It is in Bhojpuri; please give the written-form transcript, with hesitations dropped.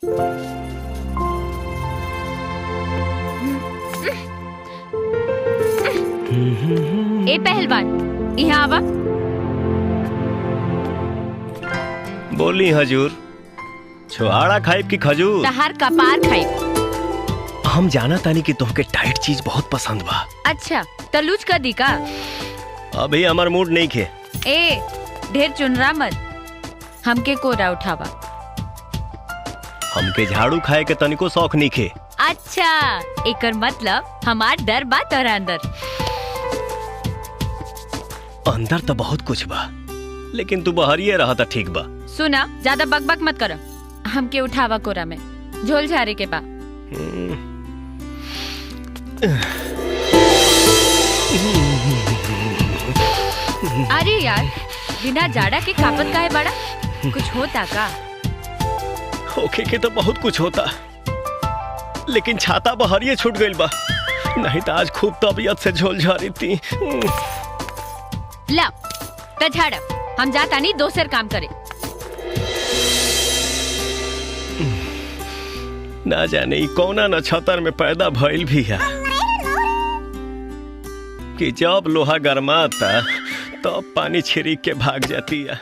ए पहलवान, यहाँ आवा। बोली हजूर, छुआड़ा खाइब की खजूर? तहार कपार खाइब। हम जाना तानी कि तुमके टाइट चीज बहुत पसंद बा। अच्छा तलूच का दी का? अभी हमार मूड नहीं खे। ए ढेर चुनरा मत, हमके कोरा उठावा। हमके झाड़ू खाए के तनिको शौक नहीं खे। अच्छा एकर मतलब हमार डर बा तोरा अंदर। अंदर तो बहुत कुछ बा, लेकिन तू बहरिए रहा था ठीक बा। सुना, ज्यादा बकबक मत करो, हमके उठावा कोरा में, झोल झारे के बा। अरे यार, बिना जाड़ा के कापत काहे बड़ा? कुछ होता का? होके के तो बहुत कुछ होता, लेकिन छाता बहरिए छूट गइल बा, नहीं तो आज खूब तबीयत से झोल झारी थी। ला त झाड़ा, हम जाता नहीं दोसर काम करे। ना जाने ई कौना नक्षत्र में पैदा भइल भी है कि जब लोहा गरमाता तब पानी छिड़क के भाग जाती है।